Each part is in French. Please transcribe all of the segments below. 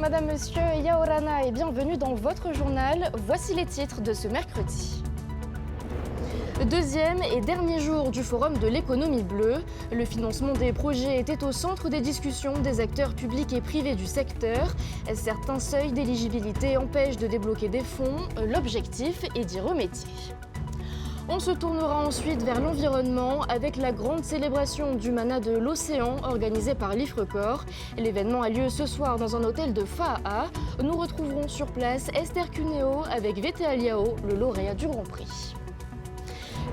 Madame, Monsieur, Yaorana et bienvenue dans votre journal. Voici les titres de ce mercredi. Deuxième et dernier jour du Forum de l'économie bleue. Le financement des projets était au centre des discussions des acteurs publics et privés du secteur. Certains seuils d'éligibilité empêchent de débloquer des fonds. L'objectif est d'y remédier. On se tournera ensuite vers l'environnement avec la grande célébration du Mana de l'océan organisée par l'Ifrecorps. L'événement a lieu ce soir dans un hôtel de Fa'a. Nous retrouverons sur place Esther Cuneo avec VTA Liao, le lauréat du Grand Prix.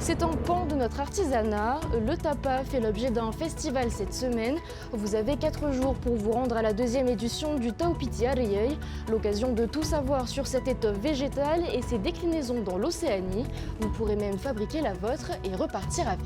C'est un pan de notre artisanat. Le tapa fait l'objet d'un festival cette semaine. Vous avez 4 jours pour vous rendre à la deuxième édition du Taupiti Ariyeuil. L'occasion de tout savoir sur cette étoffe végétale et ses déclinaisons dans l'Océanie. Vous pourrez même fabriquer la vôtre et repartir avec.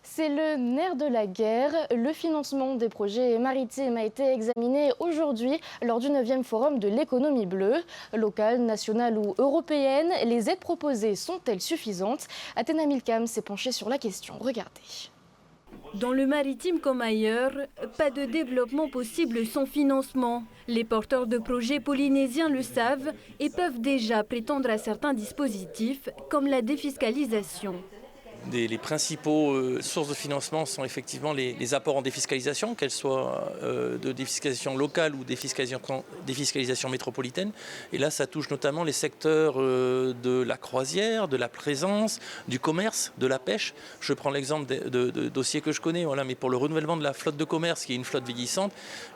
C'est le nerf de la guerre. Le financement des projets maritimes a été examiné aujourd'hui lors du 9e Forum de l'économie bleue. Locale, nationale ou européenne, les aides proposées sont-elles suffisantes? Athéna Milcam s'est penchée sur la question. Regardez. Dans le maritime comme ailleurs, pas de développement possible sans financement. Les porteurs de projets polynésiens le savent et peuvent déjà prétendre à certains dispositifs comme la défiscalisation. Les principaux sources de financement sont effectivement les apports en défiscalisation, qu'elles soient de défiscalisation locale ou défiscalisation métropolitaine. Et là, ça touche notamment les secteurs de la croisière, de la plaisance, du commerce, de la pêche. Je prends l'exemple de dossiers que je connais, voilà, mais pour le renouvellement de la flotte de commerce, qui est une flotte vieillissante,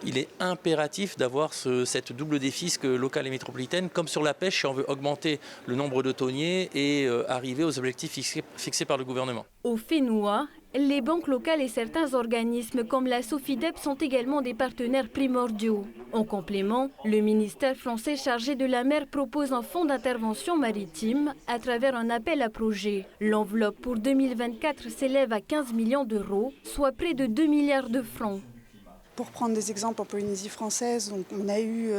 il est impératif d'avoir cette double défisque locale et métropolitaine, comme sur la pêche, si on veut augmenter le nombre de tonniers et arriver aux objectifs fixés par le gouvernement. Au FENUA, les banques locales et certains organismes comme la Sofidep sont également des partenaires primordiaux. En complément, le ministère français chargé de la mer propose un fonds d'intervention maritime à travers un appel à projet. L'enveloppe pour 2024 s'élève à 15 millions d'euros, soit près de 2 milliards de francs. Pour prendre des exemples en Polynésie française, donc on a eu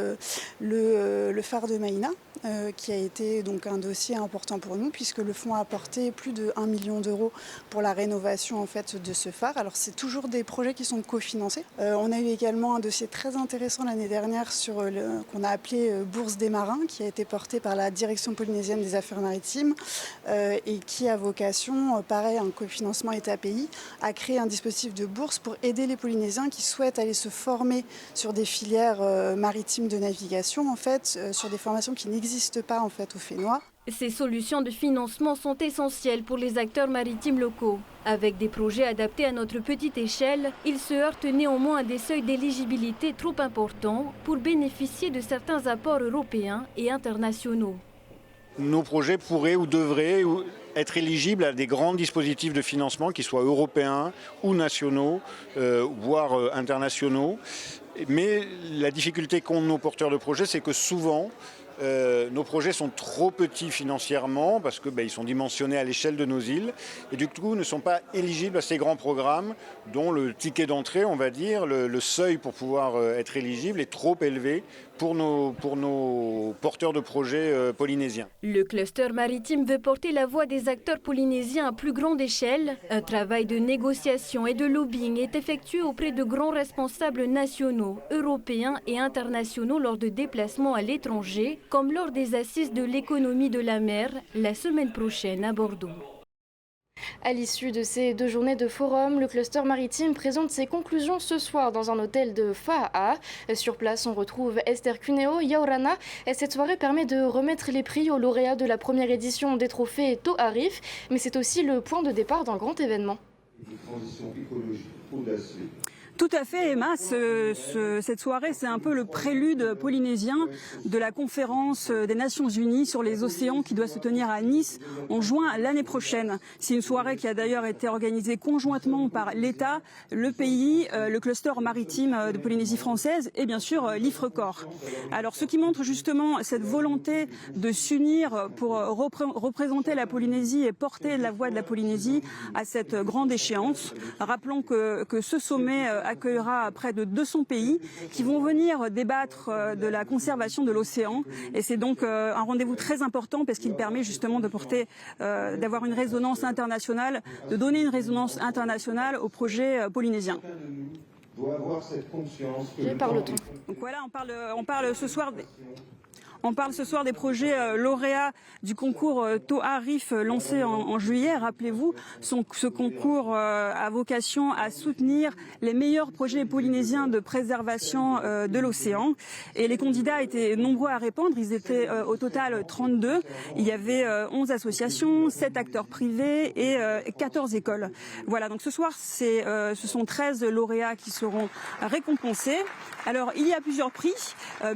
le phare de Maïna, qui a été donc un dossier important pour nous puisque le fonds a apporté plus de 1 million d'euros pour la rénovation en fait de ce phare. Alors c'est toujours des projets qui sont cofinancés. On a eu également un dossier très intéressant l'année dernière sur qu'on a appelé Bourse des marins, qui a été porté par la Direction polynésienne des affaires maritimes et qui a vocation, pareil, un cofinancement État-pays, à créer un dispositif de bourse pour aider les Polynésiens qui souhaitent aller se former sur des filières maritimes de navigation, en fait, sur des formations qui n'existent pas en fait au FENUA. Ces solutions de financement sont essentielles pour les acteurs maritimes locaux. Avec des projets adaptés à notre petite échelle, ils se heurtent néanmoins à des seuils d'éligibilité trop importants pour bénéficier de certains apports européens et internationaux. Nos projets pourraient ou devraient être éligibles à des grands dispositifs de financement, qu'ils soient européens ou nationaux, voire internationaux. Mais la difficulté qu'ont nos porteurs de projets, c'est que souvent, nos projets sont trop petits financièrement parce que ils sont dimensionnés à l'échelle de nos îles et du coup ne sont pas éligibles à ces grands programmes dont le ticket d'entrée, on va dire, le seuil pour pouvoir être éligible est trop élevé pour nos porteurs de projets polynésiens. Le cluster maritime veut porter la voix des acteurs polynésiens à plus grande échelle. Un travail de négociation et de lobbying est effectué auprès de grands responsables nationaux, européens et internationaux lors de déplacements à l'étranger, comme lors des assises de l'économie de la mer la semaine prochaine à Bordeaux. À l'issue de ces 2 journées de forum, le cluster maritime présente ses conclusions ce soir dans un hôtel de Fa'a. Sur place, on retrouve Esther Cuneo, Yaorana. Et cette soirée permet de remettre les prix aux lauréats de la première édition des trophées Taux Arif, mais c'est aussi le point de départ d'un grand événement. Tout à fait, Emma. Cette soirée, c'est un peu le prélude polynésien de la conférence des Nations Unies sur les océans qui doit se tenir à Nice en juin l'année prochaine. C'est une soirée qui a d'ailleurs été organisée conjointement par l'État, le pays, le cluster maritime de Polynésie française et bien sûr l'Ifrecorps. Alors ce qui montre justement cette volonté de s'unir pour représenter la Polynésie et porter la voix de la Polynésie à cette grande échéance. Rappelons que que ce sommet accueillera près de 200 pays qui vont venir débattre de la conservation de l'océan. Et c'est donc un rendez-vous très important parce qu'il permet justement de porter, d'avoir une résonance internationale, de donner une résonance internationale au projet polynésien. Doit avoir cette conscience que Donc voilà, on parle ce soir des projets lauréats du concours To'Arif lancé en juillet. Rappelez-vous, ce concours a vocation à soutenir les meilleurs projets polynésiens de préservation de l'océan. Et les candidats étaient nombreux à répondre. Ils étaient au total 32. Il y avait 11 associations, 7 acteurs privés et 14 écoles. Voilà, donc ce soir, ce sont 13 lauréats qui seront récompensés. Alors, il y a plusieurs prix,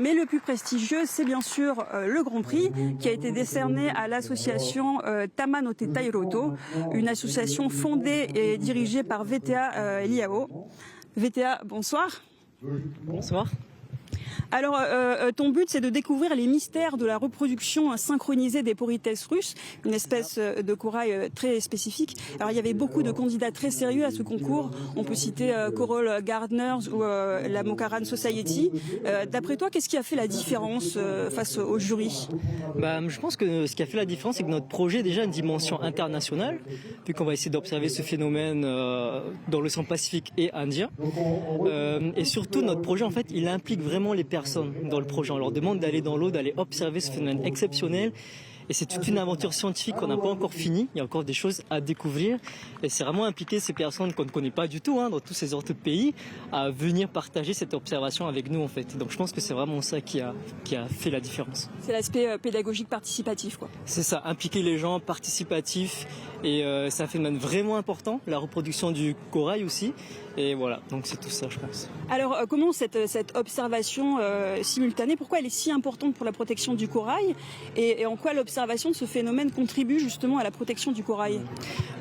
mais le plus prestigieux, c'est bien sûr le Grand Prix qui a été décerné à l'association Tamanote Tairoto, une association fondée et dirigée par VTA Liao. VTA, bonsoir. Bonsoir. Alors, ton but, c'est de découvrir les mystères de la reproduction synchronisée des Porites russes, une espèce de corail très spécifique. Alors, il y avait beaucoup de candidats très sérieux à ce concours. On peut citer Coral Gardeners ou la Mokaran Society. D'après toi, qu'est-ce qui a fait la différence face au jury ? Je pense que ce qui a fait la différence, c'est que notre projet a déjà une dimension internationale, puisqu'on va essayer d'observer ce phénomène dans l'océan Pacifique et Indien. Et surtout, notre projet, en fait, il implique vraiment les personnes dans le projet. On leur demande d'aller dans l'eau, d'aller observer ce phénomène exceptionnel. Et c'est toute une aventure scientifique qu'on n'a pas encore finie. Il y a encore des choses à découvrir. Et c'est vraiment impliquer ces personnes qu'on ne connaît pas du tout, dans tous ces autres pays, à venir partager cette observation avec nous, en fait. Donc je pense que c'est vraiment ça qui a fait la différence. C'est l'aspect pédagogique participatif, quoi. C'est ça, impliquer les gens, participatif. Et c'est un phénomène vraiment important, la reproduction du corail aussi. Et voilà, donc c'est tout ça, je pense. Alors, comment cette observation simultanée, pourquoi elle est si importante pour la protection du corail et en quoi l'observation de ce phénomène contribue justement à la protection du corail ?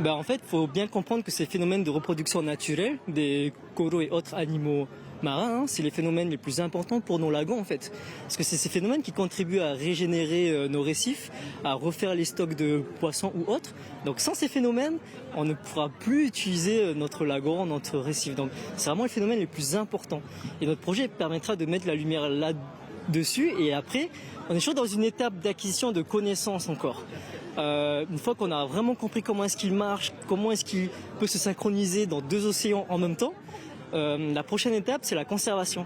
En fait, il faut bien comprendre que ces phénomènes de reproduction naturelle des coraux et autres animaux marins, c'est les phénomènes les plus importants pour nos lagons en fait. Parce que c'est ces phénomènes qui contribuent à régénérer nos récifs, à refaire les stocks de poissons ou autres. Donc sans ces phénomènes, on ne pourra plus utiliser notre lagon, notre récif. Donc c'est vraiment les phénomènes les plus importants. Et notre projet permettra de mettre la lumière là-dessus. Et après, on est toujours dans une étape d'acquisition de connaissances encore. Une fois qu'on a vraiment compris comment est-ce qu'il marche, comment est-ce qu'il peut se synchroniser dans deux océans en même temps, la prochaine étape, c'est la conservation.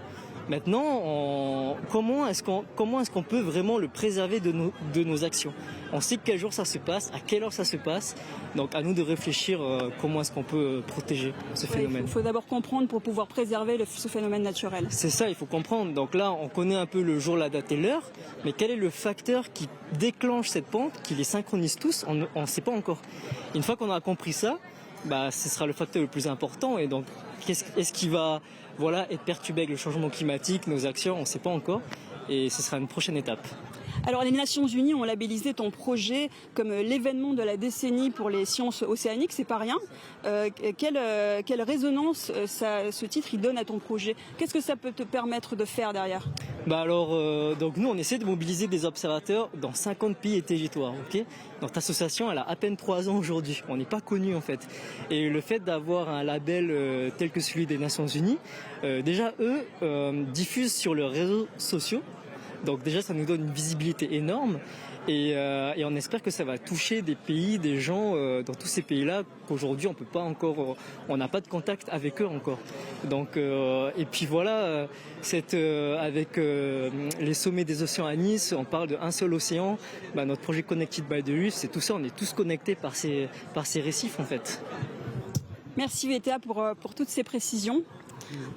Maintenant, comment est-ce qu'on peut vraiment le préserver de nos actions ? On sait quel jour ça se passe, à quelle heure ça se passe. Donc à nous de réfléchir comment est-ce qu'on peut protéger ce phénomène. Il faut d'abord comprendre pour pouvoir préserver ce phénomène naturel. C'est ça, il faut comprendre. Donc là, on connaît un peu le jour, la date et l'heure. Mais quel est le facteur qui déclenche cette pente, qui les synchronise tous ? On ne sait pas encore. Une fois qu'on a compris ça, ce sera le facteur le plus important. Et donc, est-ce qui va être perturbé avec le changement climatique, nos actions, on ne sait pas encore. Et ce sera une prochaine étape. Alors, les Nations Unies ont labellisé ton projet comme l'événement de la décennie pour les sciences océaniques, c'est pas rien. Quelle résonance ce titre il donne à ton projet ? Qu'est-ce que ça peut te permettre de faire derrière ? Donc nous, on essaie de mobiliser des observateurs dans 50 pays et territoires. Okay ? Notre association, elle a à peine 3 ans aujourd'hui. On n'est pas connu en fait. Et le fait d'avoir un label tel que celui des Nations Unies, déjà eux diffusent sur leurs réseaux sociaux. Donc déjà, ça nous donne une visibilité énorme et on espère que ça va toucher des pays, des gens dans tous ces pays-là qu'aujourd'hui on peut pas encore, on n'a pas de contact avec eux encore. Donc et puis voilà, avec les sommets des océans à Nice, on parle d'un seul océan. Notre projet Connected by the Reef, c'est tout ça, on est tous connectés par ces récifs en fait. Merci VTA pour toutes ces précisions.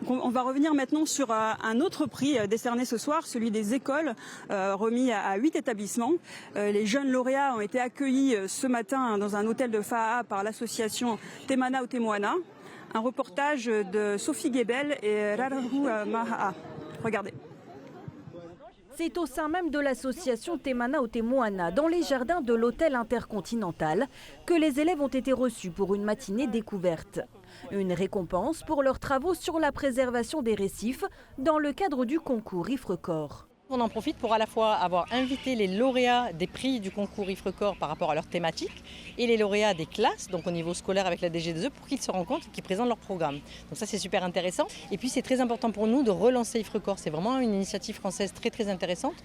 Donc on va revenir maintenant sur un autre prix décerné ce soir, celui des écoles, remis à 8 établissements. Les jeunes lauréats ont été accueillis ce matin dans un hôtel de Fa'a par l'association Te Mana o Te Moana. Un reportage de Sophie Gebel et Rarahu Maha'a. Regardez. C'est au sein même de l'association Te Mana o Te Moana, dans les jardins de l'hôtel intercontinental, que les élèves ont été reçus pour une matinée découverte. Une récompense pour leurs travaux sur la préservation des récifs dans le cadre du concours IFRECOR. On en profite pour à la fois avoir invité les lauréats des prix du concours IFRECOR par rapport à leur thématique et les lauréats des classes, donc au niveau scolaire avec la DG2E, pour qu'ils se rencontrent et qu'ils présentent leur programme. Donc ça c'est super intéressant. Et puis c'est très important pour nous de relancer IFRECOR. C'est vraiment une initiative française très très intéressante.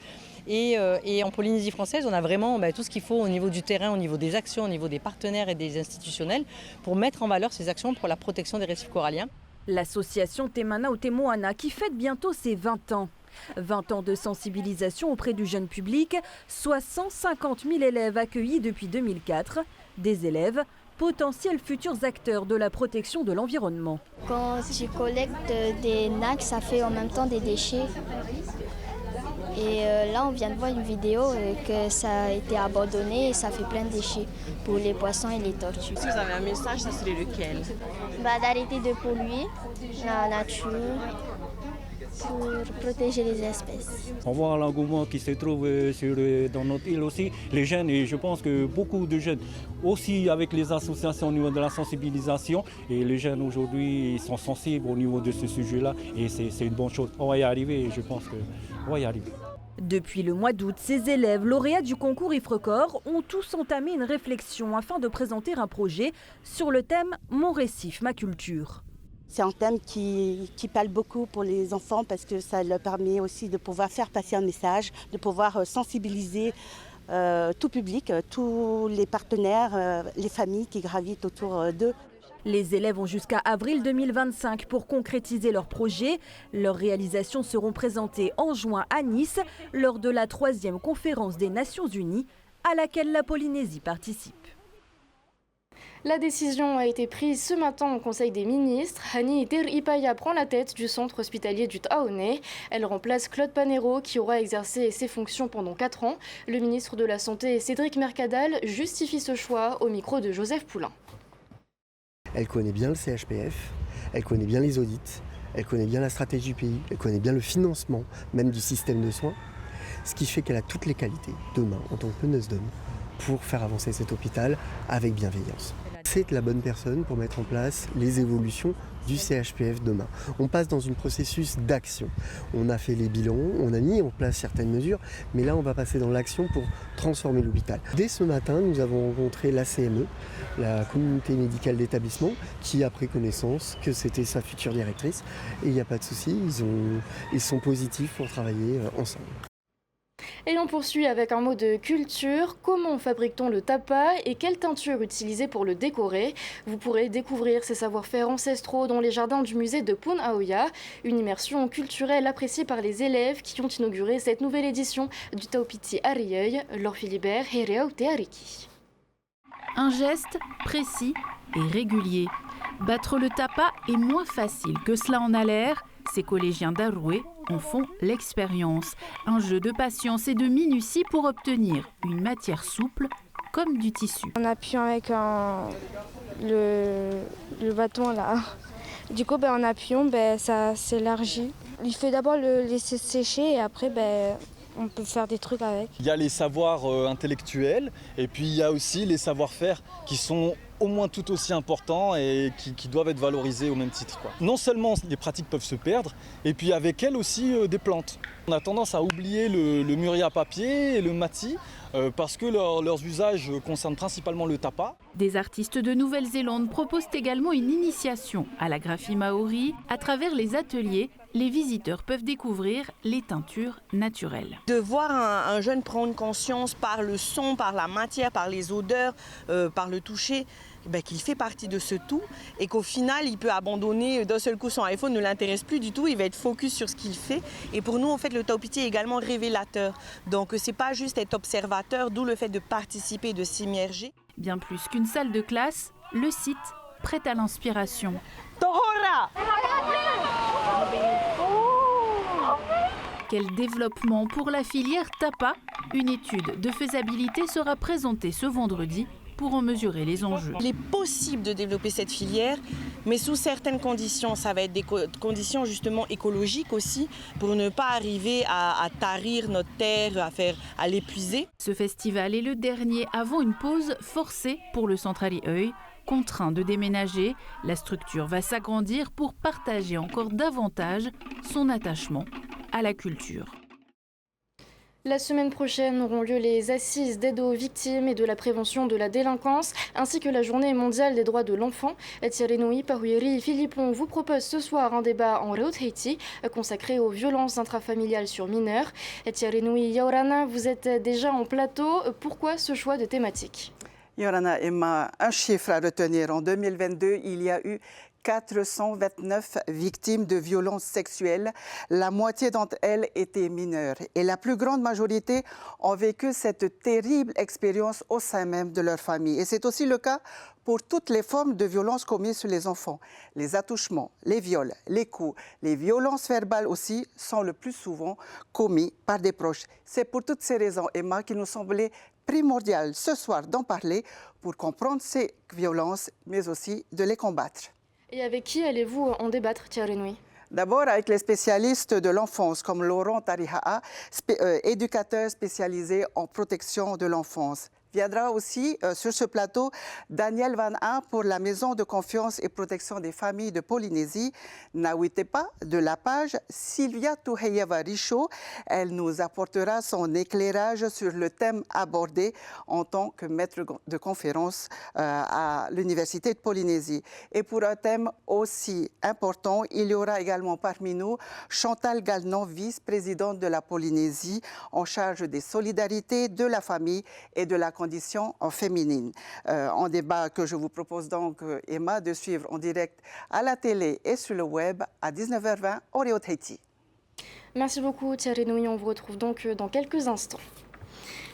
Et en Polynésie française, on a vraiment tout ce qu'il faut au niveau du terrain, au niveau des actions, au niveau des partenaires et des institutionnels pour mettre en valeur ces actions pour la protection des récifs coralliens. L'association Te Mana o Te Moana qui fête bientôt ses 20 ans. 20 ans de sensibilisation auprès du jeune public, soit 150 000 élèves accueillis depuis 2004. Des élèves, potentiels futurs acteurs de la protection de l'environnement. Quand je collecte des NAC, ça fait en même temps des déchets. Et là, on vient de voir une vidéo que ça a été abandonné et ça fait plein de déchets pour les poissons et les tortues. Si vous avez un message, ça serait lequel? D'arrêter de polluer la nature pour protéger les espèces. On voit l'engouement qui se trouve dans notre île aussi, les jeunes, et je pense que beaucoup de jeunes, aussi avec les associations au niveau de la sensibilisation, et les jeunes aujourd'hui sont sensibles au niveau de ce sujet-là, et c'est une bonne chose. On va y arriver, et je pense qu'on va y arriver. Depuis le mois d'août, ces élèves lauréats du concours IFRECOR ont tous entamé une réflexion afin de présenter un projet sur le thème « Mon récif, ma culture ». C'est un thème qui parle beaucoup pour les enfants parce que ça leur permet aussi de pouvoir faire passer un message, de pouvoir sensibiliser tout public, tous les partenaires, les familles qui gravitent autour d'eux. Les élèves ont jusqu'à avril 2025 pour concrétiser leur projet. Leurs réalisations seront présentées en juin à Nice lors de la 3e conférence des Nations Unies à laquelle la Polynésie participe. La décision a été prise ce matin au Conseil des ministres. Hani Ipaya prend la tête du centre hospitalier du Taoné. Elle remplace Claude Panero qui aura exercé ses fonctions pendant 4 ans. Le ministre de la Santé Cédric Mercadal justifie ce choix au micro de Joseph Poulain. Elle connaît bien le CHPF, elle connaît bien les audits, elle connaît bien la stratégie du pays, elle connaît bien le financement même du système de soins. Ce qui fait qu'elle a toutes les qualités demain en tant que meneuse d'hommes pour faire avancer cet hôpital avec bienveillance. C'est la bonne personne pour mettre en place les évolutions du CHPF demain. On passe dans un processus d'action. On a fait les bilans, on a mis en place certaines mesures, mais là on va passer dans l'action pour transformer l'hôpital. Dès ce matin, nous avons rencontré la CME, la communauté médicale d'établissement, qui a pris connaissance que c'était sa future directrice. Et il n'y a pas de souci, ils sont positifs pour travailler ensemble. Et on poursuit avec un mot de culture. Comment fabrique-t-on le tapa et quelle teinture utiliser pour le décorer? Vous pourrez découvrir ces savoir-faire ancestraux dans les jardins du musée de Punaoya. Une immersion culturelle appréciée par les élèves qui ont inauguré cette nouvelle édition du Taupiti Arieuil, Laure Philibert et Réau Teariki. Un geste précis et régulier. Battre le tapa est moins facile que cela en a l'air. Ces collégiens d'Aroué en font l'expérience. Un jeu de patience et de minutie pour obtenir une matière souple comme du tissu. En appuyant avec le bâton là, du coup en appuyant ça s'élargit. Il faut d'abord le laisser sécher et après on peut faire des trucs avec. Il y a les savoirs intellectuels et puis il y a aussi les savoir-faire qui sont au moins tout aussi importants et qui doivent être valorisés au même titre. Non seulement les pratiques peuvent se perdre, et puis avec elles aussi des plantes. On a tendance à oublier le mûrier à papier et le mati parce que leurs usages concernent principalement le tapa. Des artistes de Nouvelle-Zélande proposent également une initiation à la graphie maori. À travers les ateliers, les visiteurs peuvent découvrir les teintures naturelles. De voir un jeune prendre conscience par le son, par la matière, par les odeurs, par le toucher, qu'il fait partie de ce tout et qu'au final il peut abandonner d'un seul coup son iPhone, ne l'intéresse plus du tout, il va être focus sur ce qu'il fait. Et pour nous en fait le Taupiti est également révélateur, donc c'est pas juste être observateur, d'où le fait de participer, de s'immerger. Bien plus qu'une salle de classe, le site prête à l'inspiration. Tohora! Quel développement pour la filière tapa? Une étude de faisabilité sera présentée ce vendredi pour en mesurer les enjeux. Il est possible de développer cette filière, mais sous certaines conditions. Ça va être des conditions justement écologiques aussi, pour ne pas arriver à tarir notre terre, à l'épuiser. Ce festival est le dernier avant une pause forcée pour le Centre Arieuil. Contraint de déménager, la structure va s'agrandir pour partager encore davantage son attachement à la culture. La semaine prochaine auront lieu les assises d'aide aux victimes et de la prévention de la délinquance, ainsi que la journée mondiale des droits de l'enfant. Thierry Pahuiri Philippon vous propose ce soir un débat en Réau Haïti consacré aux violences intrafamiliales sur mineurs. Thierry Yaorana, vous êtes déjà en plateau. Pourquoi ce choix de thématique? Yorana Emma, un chiffre à retenir. En 2022, il y a eu 429 victimes de violences sexuelles. La moitié d'entre elles étaient mineures. Et la plus grande majorité ont vécu cette terrible expérience au sein même de leur famille. Et c'est aussi le cas pour toutes les formes de violences commises sur les enfants. Les attouchements, les viols, les coups, les violences verbales aussi sont le plus souvent commis par des proches. C'est pour toutes ces raisons, Emma, qu'il nous semblait primordial ce soir d'en parler pour comprendre ces violences, mais aussi de les combattre. Et avec qui allez-vous en débattre, Thierry? D'abord avec les spécialistes de l'enfance, comme Laurent Tarihaa, éducateur spécialisé en protection de l'enfance. Viendra aussi sur ce plateau Daniel Van A pour la Maison de confiance et protection des familles de Polynésie, Nawitepa de la page, Sylvia Tuheyeva Richaud. Elle nous apportera son éclairage sur le thème abordé en tant que maître de conférence à l'Université de Polynésie. Et pour un thème aussi important, il y aura également parmi nous Chantal Galnon, vice-présidente de la Polynésie, en charge des solidarités, de la famille et de la condition féminine. Un débat que je vous propose donc, Emma, de suivre en direct à la télé et sur le web à 19h20 au Réau Haïti. Merci beaucoup Thierry Nouy, on vous retrouve donc dans quelques instants.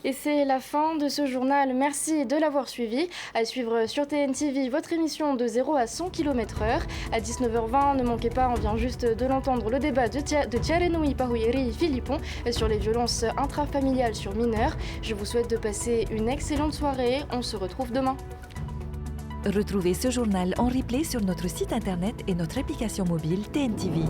Et c'est la fin de ce journal. Merci de l'avoir suivi. À suivre sur TNTV votre émission de 0 à 100 km/h. À 19h20, ne manquez pas, on vient juste de l'entendre, le débat de Thierry Pahuiri Philippon sur les violences intrafamiliales sur mineurs. Je vous souhaite de passer une excellente soirée. On se retrouve demain. Retrouvez ce journal en replay sur notre site internet et notre application mobile TNTV.